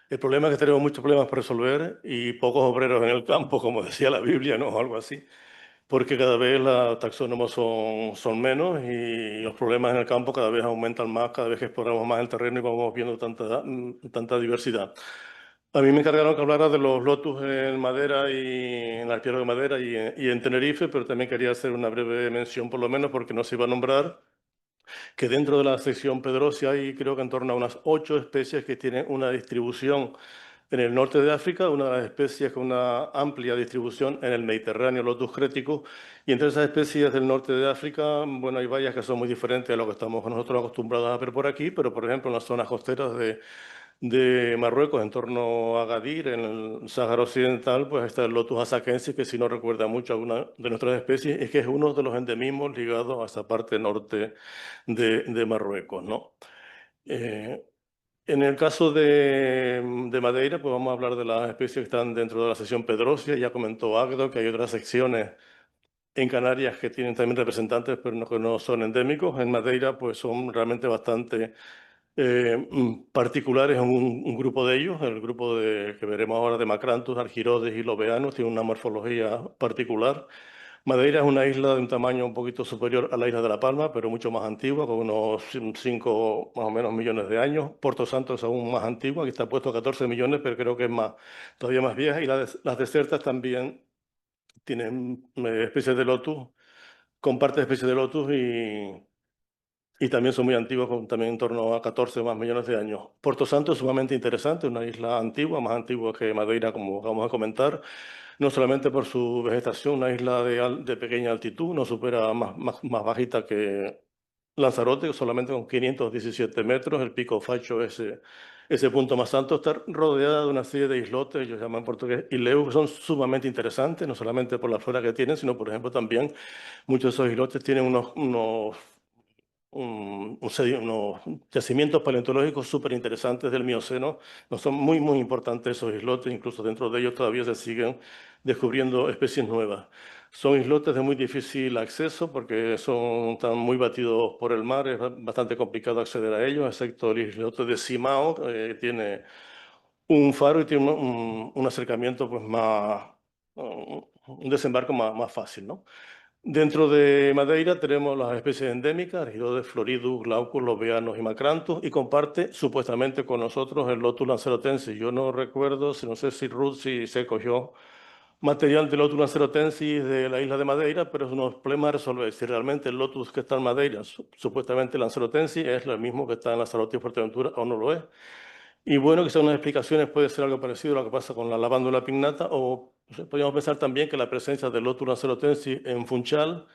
El problema es que tenemos muchos problemas por resolver y pocos obreros en el campo, como decía la Biblia, ¿no? O algo así. Porque cada vez los taxónomos son menos y los problemas en el campo cada vez aumentan más, cada vez que exploramos más el terreno y vamos viendo tanta diversidad. A mí me encargaron que hablara de los lotus en madera y en arquero de madera y en Tenerife, pero también quería hacer una breve mención, por lo menos, porque no se iba a nombrar, que dentro de la sección Pedrosia hay creo que en torno a unas 8 especies que tienen una distribución en el norte de África, una de las especies con una amplia distribución en el Mediterráneo, Lotus creticus, y entre esas especies del norte de África, bueno, hay varias que son muy diferentes a lo que estamos nosotros acostumbrados a ver por aquí, pero por ejemplo en las zonas costeras de Marruecos, en torno a Agadir, en el Sáhara Occidental, pues está el Lotus asakensis, que si no recuerda mucho a una de nuestras especies, es que es uno de los endemismos ligados a esa parte norte de Marruecos, ¿no? Eh, en el caso de Madeira, pues vamos a hablar de las especies que están dentro de la sección Pedrosia. Ya comentó Agdo que hay otras secciones en Canarias que tienen también representantes, pero que no son endémicos. En Madeira, pues son realmente bastante particulares un grupo de ellos, el grupo que veremos ahora de Macranthus, Argyrodes y Lobeanus, tiene una morfología particular. Madeira es una isla de un tamaño un poquito superior a la isla de La Palma, pero mucho más antigua, con unos 5 más o menos millones de años. Porto Santo es aún más antigua, aquí está puesto a 14 millones, pero creo que es todavía más vieja. Y las desiertas también tienen especies de lotus, comparten especies de lotus y también son muy antiguas, con también en torno a 14 más millones de años. Porto Santo es sumamente interesante, una isla antigua, más antigua que Madeira, como vamos a comentar, no solamente por su vegetación, una isla de pequeña altitud, no supera más bajita que Lanzarote, solamente con 517 metros, el Pico Facho es ese punto más alto, está rodeada de una serie de islotes, ellos llaman en portugués ileus, que son sumamente interesantes, no solamente por la flora que tienen, sino por ejemplo también muchos de esos islotes tienen unos yacimientos paleontológicos súper interesantes del Mioceno. No son muy importantes esos islotes, incluso dentro de ellos todavía se siguen descubriendo especies nuevas. Son islotes de muy difícil acceso porque están muy batidos por el mar, es bastante complicado acceder a ellos, excepto el islote de Simao, tiene un faro y tiene un acercamiento pues un desembarco más fácil, ¿no? Dentro de Madeira tenemos las especies endémicas, Argyrodes, Floridus, Glaucus, Lobeanus y Macranthus, y comparte supuestamente con nosotros el Lotus lancerotensis. Yo no recuerdo, no sé si Ruth si se cogió material del Lotus lancerotensis de la isla de Madeira, pero es unos problemas a resolver. Si realmente el Lotus que está en Madeira, supuestamente lancerotensis, es lo mismo que está en Lanzarote y Fuerteventura o no lo es. Y bueno, quizás unas explicaciones puede ser algo parecido a lo que pasa con la lavándula pinnata, o podríamos pensar también que la presencia del Lotus lancerotensis en Funchal,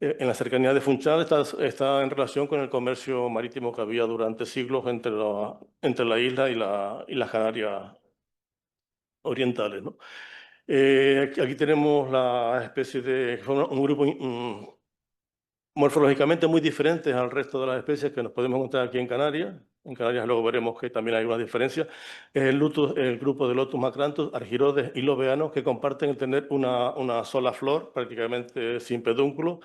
en la cercanía de Funchal, está en relación con el comercio marítimo que había durante siglos entre la isla y las Canarias orientales, ¿no? Aquí tenemos la especie fue un grupo morfológicamente muy diferentes al resto de las especies que nos podemos encontrar aquí en Canarias. En Canarias luego veremos que también hay una diferencia. Es el grupo de Lotus macranthus, Argyrodes y Lobeanos, que comparten el tener una sola flor, prácticamente sin pedúnculo,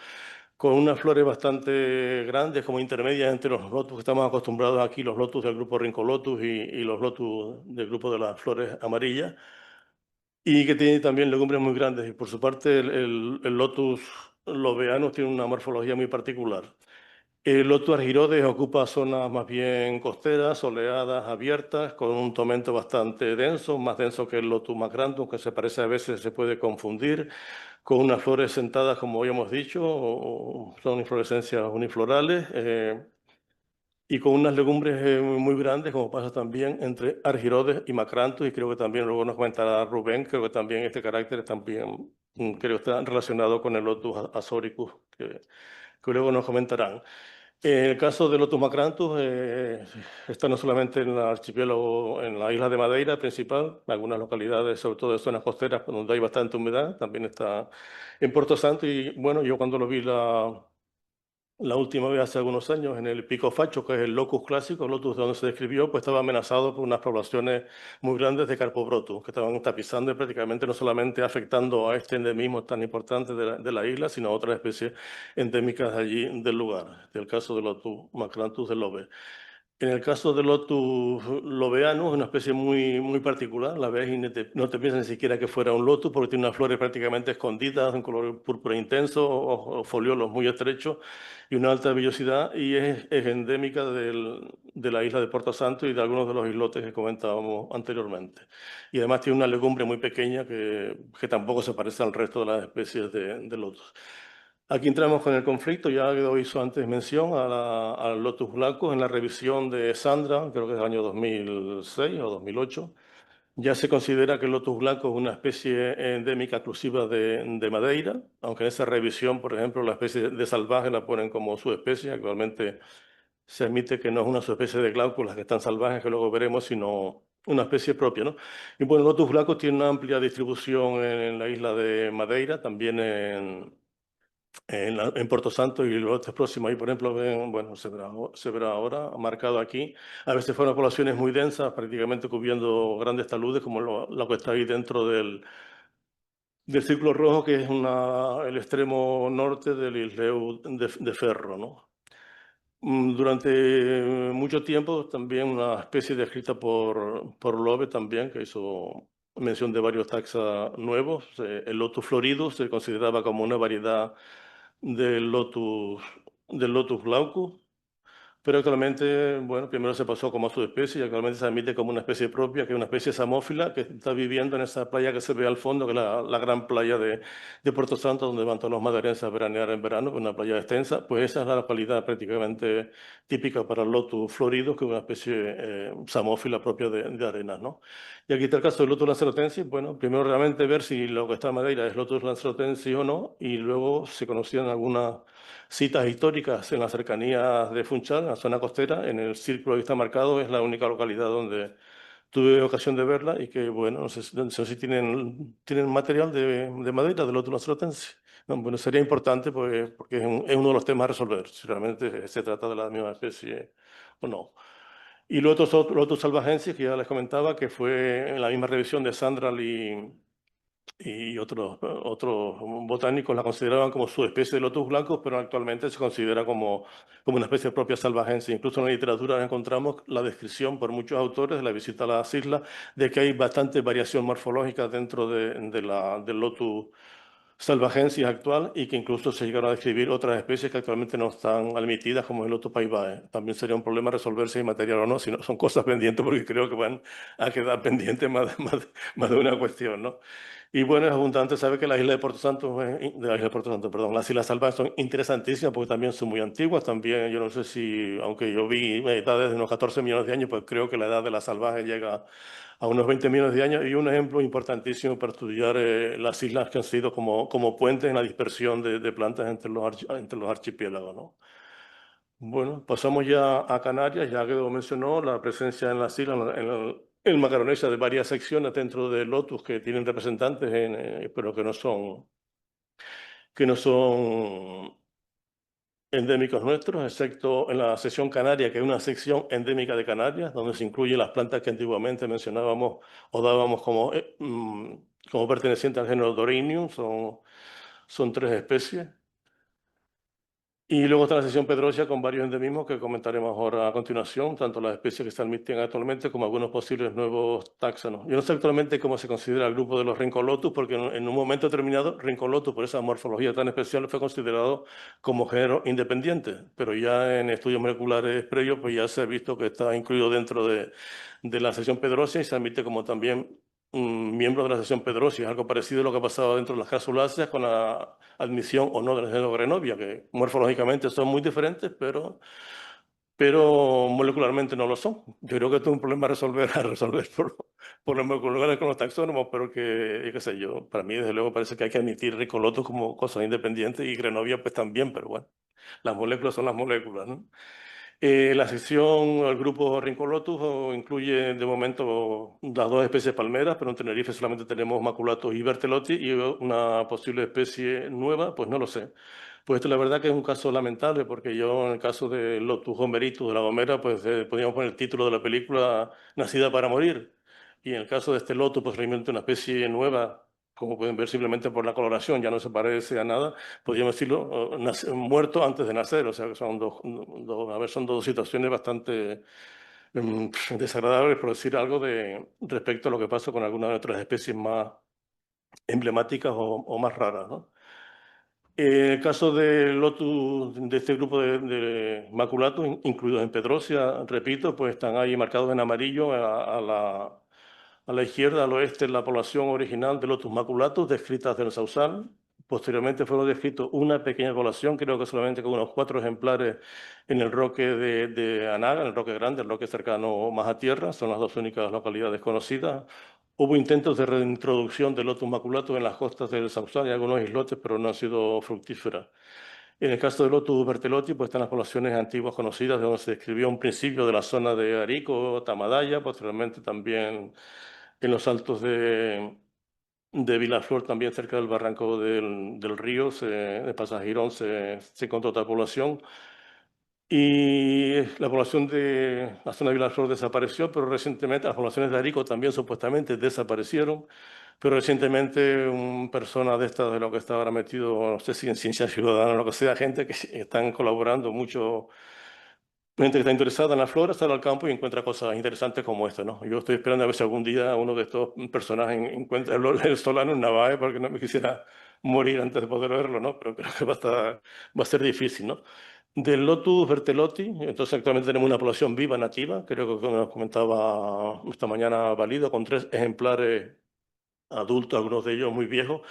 con unas flores bastante grandes, como intermedias entre los lotus que estamos acostumbrados aquí, los lotus del grupo Rincolotus y los lotus del grupo de las flores amarillas, y que tiene también legumbres muy grandes. Y por su parte, el Lotus lobeanus tiene una morfología muy particular. El Lotus argyrodes ocupa zonas más bien costeras, soleadas, abiertas, con un tomento bastante denso, más denso que el Lotus macranthus, que se parece a veces, se puede confundir, con unas flores sentadas, como habíamos dicho, son inflorescencias uniflorales. Y con unas legumbres muy grandes, como pasa también entre Argyrodes y Macranthus, y creo que también luego nos comentará Rubén, creo que también este carácter también creo que está relacionado con el Lotus azoricus, que luego nos comentarán. En el caso del Lotus Macranthus, está no solamente en el archipiélago, en la isla de Madeira principal, en algunas localidades, sobre todo de zonas costeras, donde hay bastante humedad, también está en Puerto Santo, y bueno, yo cuando lo vi la última vez hace algunos años en el Pico Facho, que es el locus clásico, el lotus de donde se describió, pues estaba amenazado por unas poblaciones muy grandes de Carpobrotus, que estaban tapizando y prácticamente no solamente afectando a este endemismo tan importante de la isla, sino a otras especies endémicas allí del lugar, del caso del lotus Macranthus del Lobe. En el caso del Lotus lobeanus, es una especie muy particular. La ves y no te piensas ni siquiera que fuera un lotus porque tiene unas flores prácticamente escondidas, un color púrpura intenso, o foliolos muy estrechos y una alta vellosidad. Y es endémica de la isla de Porto Santo y de algunos de los islotes que comentábamos anteriormente. Y además tiene una legumbre muy pequeña que tampoco se parece al resto de las especies de lotus. Aquí entramos con el conflicto, ya Guido hizo antes mención al Lotus blanco en la revisión de Sandra, creo que es del año 2006 o 2008. Ya se considera que el Lotus blanco es una especie endémica exclusiva de Madeira, aunque en esa revisión, por ejemplo, la especie de salvaje la ponen como subespecie. Actualmente se admite que no es una subespecie de glaucus, que están salvajes, que luego veremos, sino una especie propia, ¿no? Y bueno, el Lotus blanco tiene una amplia distribución en la isla de Madeira, también en Puerto Santo y los otros próximos. Ahí, por ejemplo, ven, bueno, se verá ahora, marcado aquí. A veces fueron poblaciones muy densas, prácticamente cubriendo grandes taludes, como la que está ahí dentro del Círculo Rojo, que es el extremo norte del Isleu de Ferro, ¿no? Durante mucho tiempo también una especie descrita por Lobe también, que hizo mención de varios taxa nuevos. El Lotus floridus se consideraba como una variedad del Lotus, del Lotus glaucus, pero actualmente, bueno, primero se pasó como subespecie y actualmente se admite como una especie propia, que es una especie samófila que está viviendo en esa playa que se ve al fondo, que es la gran playa de Puerto Santo, donde van todos los madeirenses a veranear en verano, una playa extensa. Pues esa es la localidad prácticamente típica para el Lotus florido, que es una especie samófila propia de arenas, ¿no? Y aquí está el caso del Lotus lancerotensis. Bueno, primero realmente ver si lo que está en Madeira es Lotus lancerotensis o no, y luego se conocían algunas citas históricas en las cercanías de Funchal, en la zona costera. En el círculo que está marcado es la única localidad donde tuve ocasión de verla y que, bueno, no sé si tienen material de madera del otro lanzarotense. No, bueno, sería importante pues, porque es uno de los temas a resolver, si realmente se trata de la misma especie o no. Y los otros salvajenses, que ya les comentaba, que fue en la misma revisión de Sandra y otros botánicos la consideraban como su especie de lotus blancos, pero actualmente se considera como una especie propia salvajense. Incluso en la literatura encontramos la descripción por muchos autores de la visita a las islas de que hay bastante variación morfológica dentro del lotus salvajensis actual y que incluso se llegaron a describir otras especies que actualmente no están admitidas, como el Lotus paibae. También sería un problema resolver si hay material o no, si no son cosas pendientes, porque creo que van a quedar pendientes más de una cuestión, ¿no? Y bueno, es abundante saber que las islas de Puerto Santo, de la isla de Puerto Santo, perdón, las islas salvajes son interesantísimas porque también son muy antiguas. También, yo no sé si, aunque yo vi edades de unos 14 millones de años, pues creo que la edad de las salvajes llega a unos 20 millones de años. Y un ejemplo importantísimo para estudiar las islas que han sido como puentes en la dispersión de plantas entre los archipiélagos, ¿no? Bueno, pasamos ya a Canarias. Ya que mencionó la presencia en las islas, en Macaronesia, de varias secciones dentro de Lotus que tienen representantes, pero que no son endémicos nuestros, excepto en la sección canaria, que es una sección endémica de Canarias, donde se incluyen las plantas que antiguamente mencionábamos o dábamos como pertenecientes al género Dorinium. Son 3 especies. Y luego está la sección Pedrosia con varios endemismos que comentaremos ahora a continuación, tanto las especies que se admiten actualmente como algunos posibles nuevos táxonos. Yo no sé actualmente cómo se considera el grupo de los Rincolotus, porque en un momento determinado Rincolotus, por esa morfología tan especial, fue considerado como género independiente, pero ya en estudios moleculares previos pues ya se ha visto que está incluido dentro de la sección Pedrosia y se admite como también un miembro de la sección Pedrosia, algo parecido a lo que ha pasado dentro de las casuláceas con la admisión o no del género Grenovia, que morfológicamente son muy diferentes, pero molecularmente no lo son. Yo creo que esto es un problema a resolver por los moleculares con los taxónomos, pero qué sé yo, para mí desde luego parece que hay que admitir Ricolotus como cosas independientes y Grenovia pues también, pero bueno, las moléculas son las moléculas, ¿no? La sección, el grupo Rincolotus incluye de momento las 2 especies palmeras, pero en Tenerife solamente tenemos Maculatus y Bertelotti, y una posible especie nueva, pues no lo sé. Pues esto la verdad que es un caso lamentable, porque yo en el caso de Lotus gomeritus de La Gomera, pues podríamos poner el título de la película Nacida para morir. Y en el caso de este Lotus, pues realmente una especie nueva como pueden ver simplemente por la coloración, ya no se parece a nada, podríamos decirlo, muerto antes de nacer, o sea que son a ver, son dos situaciones bastante desagradables, por decir algo, respecto a lo que pasa con algunas de otras especies más emblemáticas o más raras, ¿no? En el caso del lotus, de este grupo de maculatus, incluidos en Pedrosia, repito, pues están ahí marcados en amarillo a la izquierda, al oeste, la población original de Lotus maculatus, descritas del Sausal. Posteriormente fueron descritos una pequeña población, creo que solamente con unos 4 ejemplares en el roque de Anaga, en el roque grande, el roque cercano más a tierra, son las dos únicas localidades conocidas. Hubo intentos de reintroducción de Lotus maculatus en las costas del Sausal y algunos islotes, pero no han sido fructíferas. En el caso de Lotus bertelotti, pues están las poblaciones antiguas conocidas, de donde se describió un principio de la zona de Arico, Tamadaya, posteriormente también en los altos de Vilaflor, también cerca del barranco del río, de Pasajirón, se encontró otra población. Y la población de la zona de Vilaflor desapareció, pero recientemente las poblaciones de Arico también supuestamente desaparecieron. Pero recientemente una persona de estas, de lo que está ahora metido, no sé si en Ciencia Ciudadana o lo que sea, gente que están colaborando mucho, gente que está interesada en la flora, sale al campo y encuentra cosas interesantes como esta, ¿no? Yo estoy esperando a ver si algún día uno de estos personajes encuentra el Solano en Navaje, porque no me quisiera morir antes de poder verlo, ¿no? Pero creo que va a ser difícil, ¿no? Del Lotus bertelotti, entonces actualmente tenemos una población viva nativa, creo que como nos comentaba esta mañana Valido, con 3 ejemplares adultos, algunos de ellos muy viejos.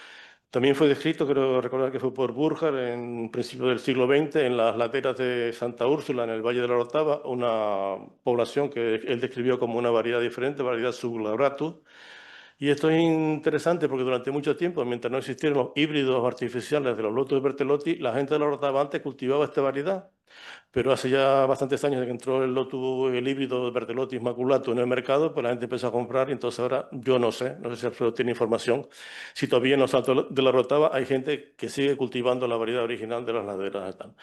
También fue descrito, creo recordar que fue por Burkhardt en principios del siglo XX, en las laderas de Santa Úrsula, en el Valle de la Orotava, una población que él describió como una variedad diferente, variedad subglabratus. Y esto es interesante porque durante mucho tiempo, mientras no existieron los híbridos artificiales de los Lotus bertelotti, la gente de la Orotava antes cultivaba esta variedad. Pero hace ya bastantes años de que entró el Lotus, el híbrido Bertelotis maculatus en el mercado, pues la gente empezó a comprar y entonces ahora yo no sé si Alfredo tiene información, si todavía en los altos de la Rotava hay gente que sigue cultivando la variedad original de las laderas. Y tal.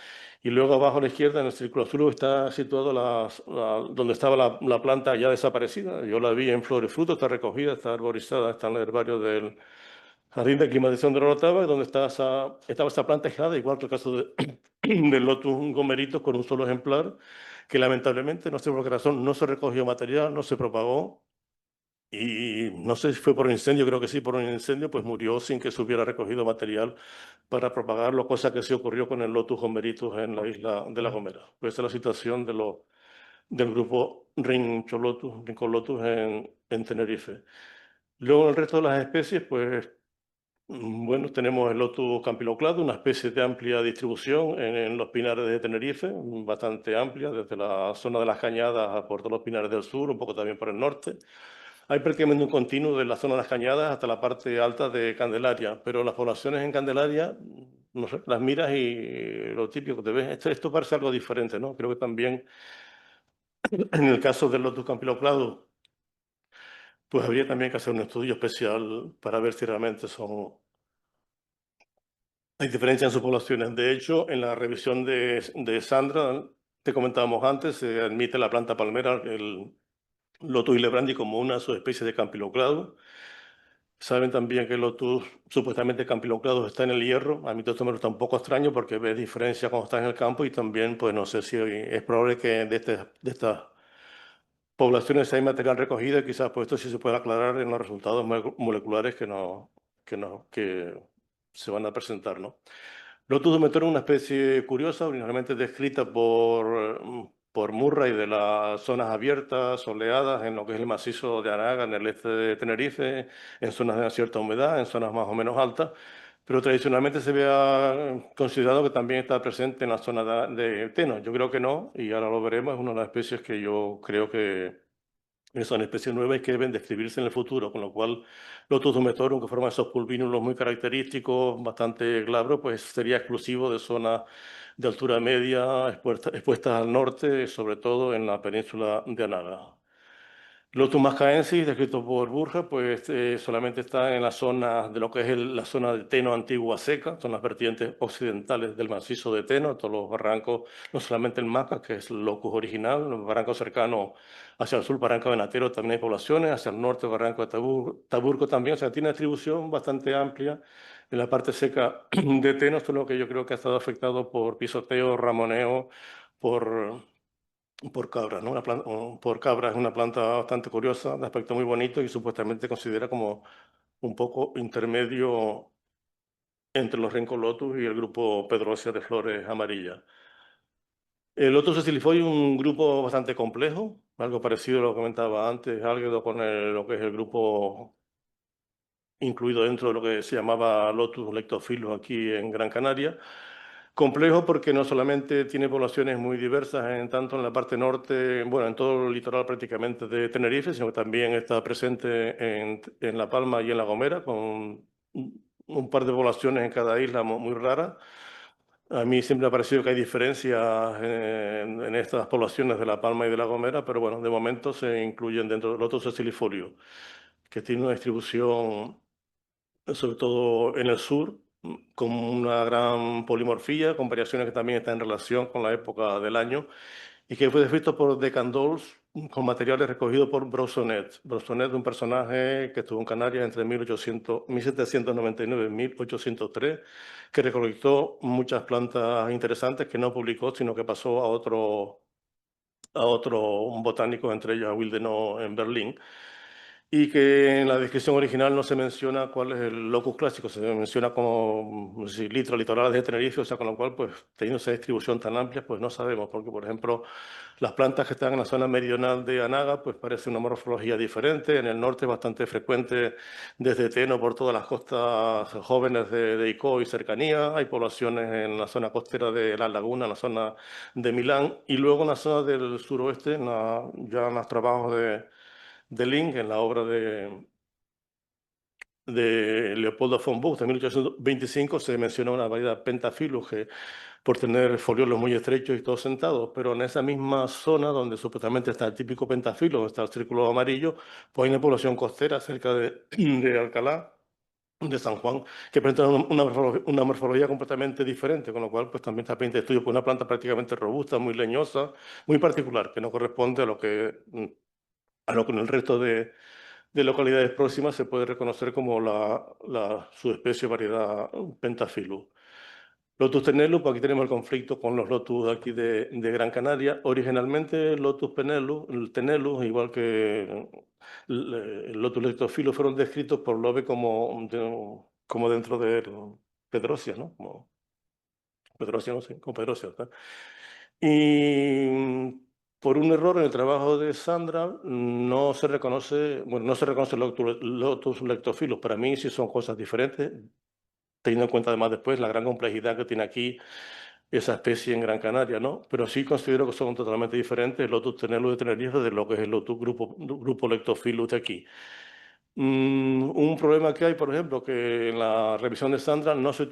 Y luego abajo a la izquierda, en el círculo azul, está situado donde estaba la planta ya desaparecida. Yo la vi en flor y fruto, está recogida, está arborizada, está en el herbario del Jardín de Aclimatación de la Orotava, donde estaba esa planta aislada, igual que el caso del Lotus gomeritos con un solo ejemplar, que lamentablemente, no sé por qué razón, no se recogió material, no se propagó, y no sé si fue por un incendio, creo que sí, por un incendio, pues murió sin que se hubiera recogido material para propagarlo, cosa que sí ocurrió con el Lotus gomeritos en la isla de La Gomera. Pues esa es la situación del grupo Rincolotus en Tenerife. Luego, el resto de las especies, pues bueno, tenemos el Lotus campylocladus, una especie de amplia distribución en los pinares de Tenerife, bastante amplia, desde la zona de las Cañadas a por todos los pinares del sur, un poco también por el norte. Hay prácticamente un continuo de la zona de las Cañadas hasta la parte alta de Candelaria, pero las poblaciones en Candelaria, no sé, las miras y lo típico que te ves, esto parece algo diferente, ¿no? Creo que también en el caso del Lotus campylocladus, pues habría también que hacer un estudio especial para ver si realmente hay diferencias en sus poblaciones. De hecho, en la revisión de Sandra, te comentábamos antes, se admite la planta palmera, el Lotus ilebrandi, como una subespecie de Campylocladus. Saben también que el Lotus supuestamente Campylocladus está en el Hierro. A mí todo esto me resulta un poco extraño porque ves diferencias cuando estás en el campo y también, pues no sé si es probable que de estas poblaciones hay material recogido y quizás pues esto sí se pueda aclarar en los resultados moleculares que se van a presentar, ¿no? Lotus Dumetor es una especie curiosa, originalmente descrita por Murray de las zonas abiertas, soleadas, en lo que es el macizo de Anaga, en el este de Tenerife, en zonas de cierta humedad, en zonas más o menos altas, pero tradicionalmente se había considerado que también está presente en la zona de Teno. Yo creo que no, y ahora lo veremos, es una de las especies que yo creo que son especies nuevas y que deben describirse en el futuro, con lo cual Lotus dumetorum, que forma esos pulvínulos muy característicos, bastante glabros, pues sería exclusivo de zonas de altura media expuestas al norte, sobre todo en la península de Anaga. Lotus mascaensis, descrito por Burger, pues solamente está en la zona de lo que es la zona de Teno antigua seca, son las vertientes occidentales del macizo de Teno, todos los barrancos, no solamente el Maca, que es el locus original, los barrancos cercanos hacia el sur, Barranco de Natero, también hay poblaciones, hacia el norte, Barranco de Taburco también, o sea, tiene una distribución bastante amplia. En la parte seca de Teno, esto es lo que yo creo que ha estado afectado por pisoteo, ramoneo, por por cabras, ¿no? Por cabras es una planta bastante curiosa, de aspecto muy bonito y supuestamente considera como un poco intermedio entre los Renco Lotus y el grupo Pedrosia de flores amarillas. El Lotus sicilifolia es un grupo bastante complejo, algo parecido a lo que comentaba antes, algo con lo que es el grupo incluido dentro de lo que se llamaba Lotus lectophilus aquí en Gran Canaria. Complejo porque no solamente tiene poblaciones muy diversas, en tanto en la parte norte, bueno, en todo el litoral prácticamente de Tenerife, sino que también está presente en La Palma y en La Gomera, con un par de poblaciones en cada isla muy raras. A mí siempre me ha parecido que hay diferencias en estas poblaciones de La Palma y de La Gomera, pero bueno, de momento se incluyen dentro del Lotus sicilifolio, que tiene una distribución sobre todo en el sur, con una gran polimorfía, con variaciones que también están en relación con la época del año, y que fue descrito por Decandols con materiales recogidos por Brossonet. Brossonet, un personaje que estuvo en Canarias entre 1799 y 1803, que recolectó muchas plantas interesantes que no publicó, sino que pasó a otro botánico, entre ellos a Wildenau en Berlín, y que en la descripción original no se menciona cuál es el locus clásico, se menciona como si litorales de Tenerife, o sea, con lo cual, pues, teniendo esa distribución tan amplia, pues no sabemos, porque, por ejemplo, las plantas que están en la zona meridional de Anaga, pues parece una morfología diferente, en el norte es bastante frecuente desde Teno por todas las costas jóvenes de Icó y cercanía, hay poblaciones en la zona costera de La Laguna, en la zona de Milán, y luego en la zona del suroeste, ya en los trabajos de Link, en la obra de Leopoldo von Buch de 1825, se menciona una variedad Pentaphyllus que por tener foliolos muy estrechos y todos sentados, pero en esa misma zona donde supuestamente está el típico Pentaphyllus, donde está el círculo amarillo, pues hay una población costera cerca de Alcalá, de San Juan, que presenta una morfología completamente diferente, con lo cual pues también está pendiente de estudio, pues una planta prácticamente robusta, muy leñosa, muy particular, que no corresponde a lo que en el resto de localidades próximas se puede reconocer como la subespecie variedad Pentaphyllus. Lotus tenellus, pues aquí tenemos el conflicto con los lotus aquí de Gran Canaria. Originalmente Lotus tenellus, igual que el Lotus lectophilus, fueron descritos por Lobe como dentro de Pedrosia, ¿no? Como Pedrosia, no sé, como Pedrosia, ¿tá? Y por un error en el trabajo de Sandra no se reconoce, bueno, no se reconoce el Lotus lectophilus. Para mí sí son cosas diferentes, teniendo en cuenta además después la gran complejidad que tiene aquí esa especie en Gran Canaria, ¿no? Pero sí considero que son totalmente diferentes el Lotus tenellus de Tenerife de lo que es el Lotus grupo lectophilus de aquí. Un problema que hay, por ejemplo, que en la revisión de Sandra no se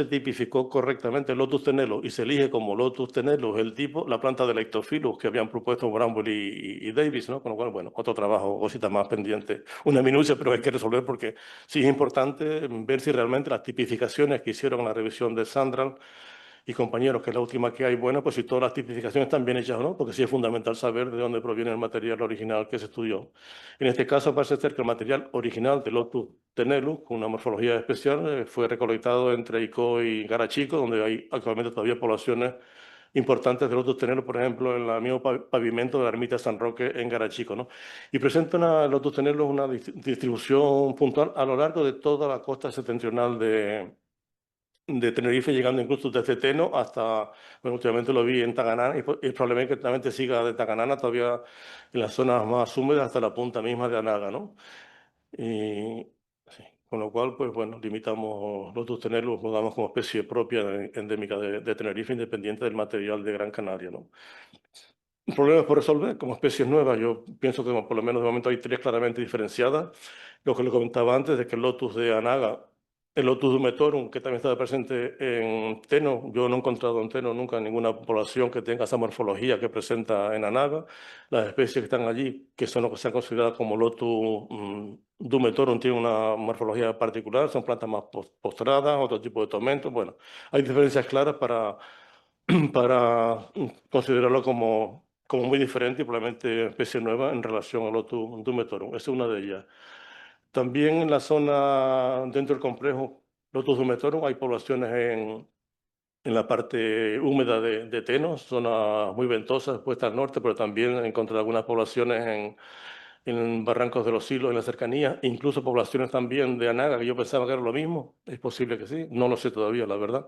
tipificó correctamente el Lotus tenellus y se elige como Lotus tenellus el tipo, la planta de Lectophilus que habían propuesto Bramble y Davis, ¿no? Con lo cual, bueno, otro trabajo, cosita más pendiente, una minucia, pero hay que resolver porque sí es importante ver si realmente las tipificaciones que hicieron en la revisión de Sandra y compañeros, que es la última que hay, bueno, pues si todas las tipificaciones están bien hechas o no, porque sí es fundamental saber de dónde proviene el material original que se estudió. En este caso parece ser que el material original de Lotus tenellus, con una morfología especial, fue recolectado entre Icó y Garachico, donde hay actualmente todavía poblaciones importantes de Lotus tenellus, por ejemplo, en el mismo pavimento de la ermita de San Roque en Garachico, ¿no? Y presenta Lotus tenellus una distribución puntual a lo largo de toda la costa septentrional de Tenerife, llegando incluso desde Teno hasta, bueno, últimamente lo vi en Taganana y probablemente siga de Taganana todavía en las zonas más húmedas hasta la punta misma de Anaga, ¿no? Y, sí, con lo cual, pues bueno, limitamos los Tenellus, lo damos como especie propia endémica de Tenerife, independiente del material de Gran Canaria, ¿no? Problemas por resolver como especies nuevas. Yo pienso que por lo menos de momento hay tres claramente diferenciadas. Lo que le comentaba antes de que el Lotus de Anaga el Lotus dumetorum, que también está presente en Teno. Yo no he encontrado en Teno nunca ninguna población que tenga esa morfología que presenta en Anaga. Las especies que están allí, que son lo que se han considerado como Lotus dumetorum, tienen una morfología particular, son plantas más postradas, otro tipo de tomentos. Bueno, hay diferencias claras para considerarlo como muy diferente y probablemente especie nueva en relación al Lotus dumetorum. Esa es una de ellas. También en la zona dentro del complejo Lotus dumetorum hay poblaciones en la parte húmeda de Teno, zona muy ventosa, puesta al norte, pero también encontré algunas poblaciones en Barrancos de los Silos, en la cercanía, incluso poblaciones también de Anaga, que yo pensaba que era lo mismo. Es posible que sí, no lo sé todavía, la verdad,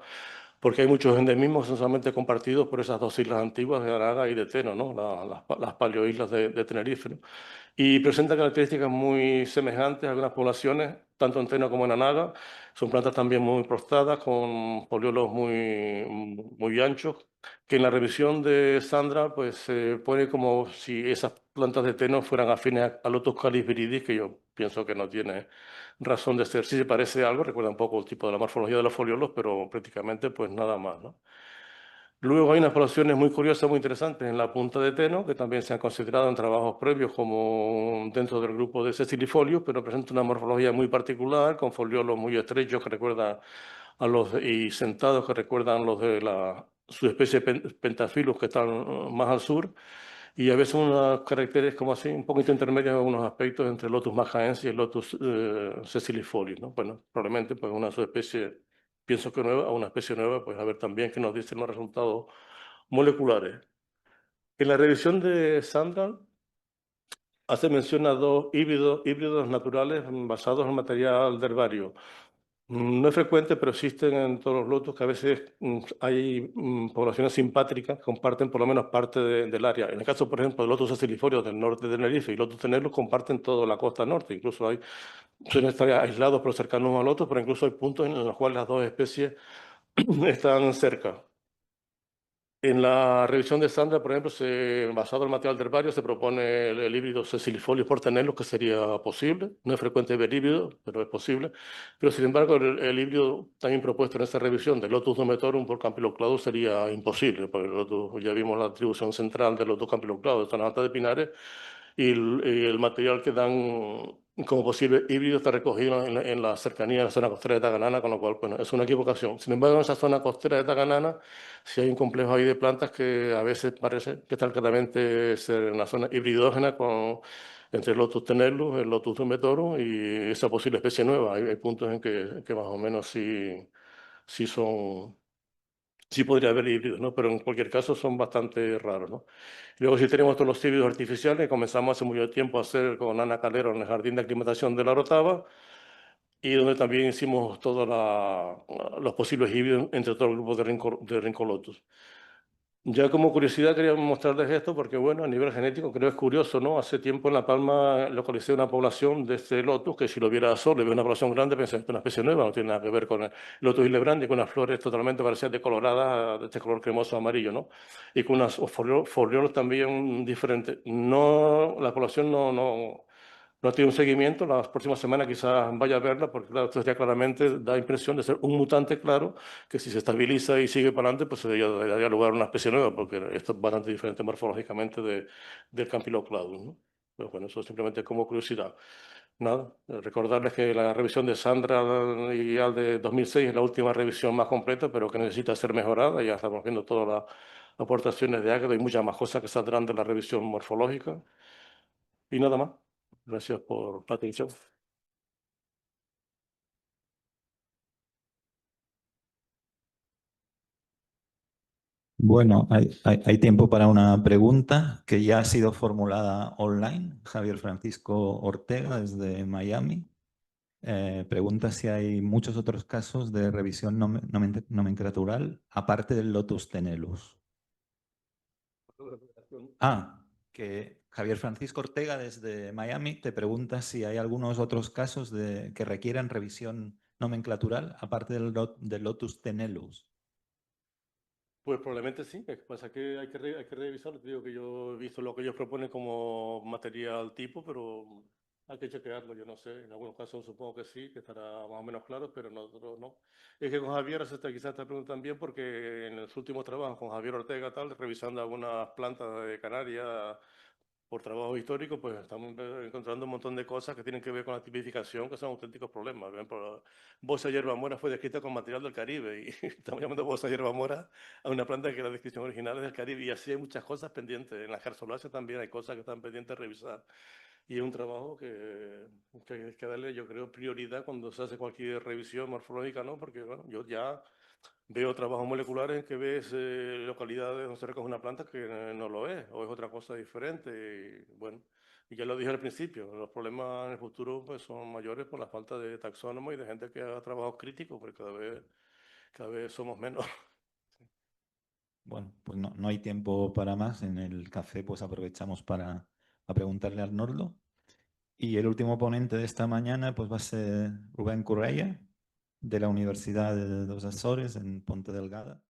porque hay muchos endemismos solamente compartidos por esas dos islas antiguas de Anaga y de Teno, ¿no? Las paleoislas de Tenerife, ¿no? Y presenta características muy semejantes a algunas poblaciones, tanto en Teno como en Anaga. Son plantas también muy prostradas, con foliolos muy anchos, que en la revisión de Sandra pues se pone como si esas plantas de Teno fueran afines a Lotus caliz viridis, que yo pienso que no tiene razón de ser. Sí se parece a algo, recuerda un poco el tipo de la morfología de los foliolos, pero prácticamente pues nada más, ¿no? Luego hay unas poblaciones muy curiosas, muy interesantes en la punta de Teno, que también se han considerado en trabajos previos como dentro del grupo de Cecilifolius, pero presenta una morfología muy particular, con foliolos muy estrechos que recuerdan y sentados que recuerdan los de la subespecie Pentaphyllus, que están más al sur, y a veces unos caracteres como así, un poquito intermedios en algunos aspectos entre el Lotus majaensis y el Lotus Cecilifolius, ¿no? Bueno, probablemente pues una subespecie, pienso que nueva, o una especie nueva, pues a ver también qué nos dicen los resultados moleculares. En la revisión de Sandal hace mención a dos híbridos naturales basados en material de herbario. No es frecuente, pero existen en todos los lotos que a veces hay poblaciones simpátricas que comparten por lo menos parte del área. En el caso, por ejemplo, de lotos acilifolios del norte de Tenerife y lotos tenerlos comparten toda la costa norte. Incluso suelen estar aislados pero cercanos a lotos, pero incluso hay puntos en los cuales las dos especies están cerca. En la revisión de Sandra, por ejemplo, basado en el material del herbario, se propone el híbrido Cecilifolius por tenerlo, que sería posible. No es frecuente ver híbridos, pero es posible. Pero, sin embargo, el híbrido también propuesto en esta revisión del Lotus dometorum por Campylocladus sería imposible, porque ya vimos la atribución central del Lotus Campylocladus, están altas de pinares, y el material que dan como posible híbrido está recogido en la cercanía de la zona costera de Taganana, con lo cual, bueno, es una equivocación. Sin embargo, en esa zona costera de Taganana, sí hay un complejo ahí de plantas que a veces parece que están claramente en una zona hibridógena entre el Lotus tenellus, el Lotus dumetorum y esa posible especie nueva. Hay puntos en que más o menos sí sí podría haber híbridos, ¿no? Pero en cualquier caso son bastante raros, ¿no? Luego sí tenemos todos los híbridos artificiales que comenzamos hace mucho tiempo a hacer con Ana Calero en el Jardín de Aclimatación de la Orotava, y donde también hicimos todos los posibles híbridos entre todo el grupo de Rincolotus. Ya como curiosidad quería mostrarles esto porque, bueno, a nivel genético creo que es curioso, ¿no? Hace tiempo en La Palma localicé una población de este lotus que si lo viera solo, veo una población grande, pensé que es una especie nueva, no tiene nada que ver con el Lotus Hillebrandi, con unas flores totalmente parecidas decoloradas, de este color cremoso amarillo, ¿no? Y con unas foliolos también diferentes. No, la población no tiene un seguimiento, las próximas semanas quizás vaya a verla, porque claro, esto ya claramente da impresión de ser un mutante, claro, que si se estabiliza y sigue para adelante, pues se daría lugar a una especie nueva, porque esto es bastante diferente morfológicamente del Campylocladus, ¿no? Pero bueno, eso simplemente como curiosidad. Nada, recordarles que la revisión de Sandra y Al de 2006 es la última revisión más completa, pero que necesita ser mejorada. Ya estamos viendo todas las aportaciones de Águeda y muchas más cosas que saldrán de la revisión morfológica. Y nada más. Gracias por la atención. Bueno, hay tiempo para una pregunta que ya ha sido formulada online. Javier Francisco Ortega, desde Miami. Pregunta si hay muchos otros casos de revisión nomenclatural aparte del Lotus tenellus. Que Javier Francisco Ortega, desde Miami, te pregunta si hay algunos otros casos que requieran revisión nomenclatural aparte del Lotus tenellus. Pues probablemente sí. Lo que pasa es que hay que revisarlo. Te digo que yo he visto lo que ellos proponen como material tipo, pero Hay que chequearlo, yo no sé. En algunos casos supongo que sí, que estará más o menos claro, pero en otros no. Es que con Javier quizás te preguntan también porque en los últimos trabajos con Javier Ortega, tal, revisando algunas plantas de Canarias por trabajo histórico, pues estamos encontrando un montón de cosas que tienen que ver con la tipificación, que son auténticos problemas. Por ejemplo, Bosa hierba fue descrita con material del Caribe y estamos llamando Bosa hierba a una planta que la descripción original es del Caribe y así hay muchas cosas pendientes. En las carsoláceas también hay cosas que están pendientes de revisar. Y es un trabajo que hay que darle, yo creo, prioridad cuando se hace cualquier revisión morfológica, ¿no? Porque, bueno, yo ya veo trabajos moleculares en que ves localidades donde se recoge una planta que no lo es, o es otra cosa diferente. Y, bueno, y ya lo dije al principio, los problemas en el futuro pues, son mayores por la falta de taxónomos y de gente que haga trabajos críticos, porque cada vez somos menos. Bueno, pues no hay tiempo para más. En el café pues aprovechamos para a preguntarle a Arnoldo. Y el último ponente de esta mañana pues va a ser Rubén Correia, de la Universidad de los Açores en Ponte Delgada.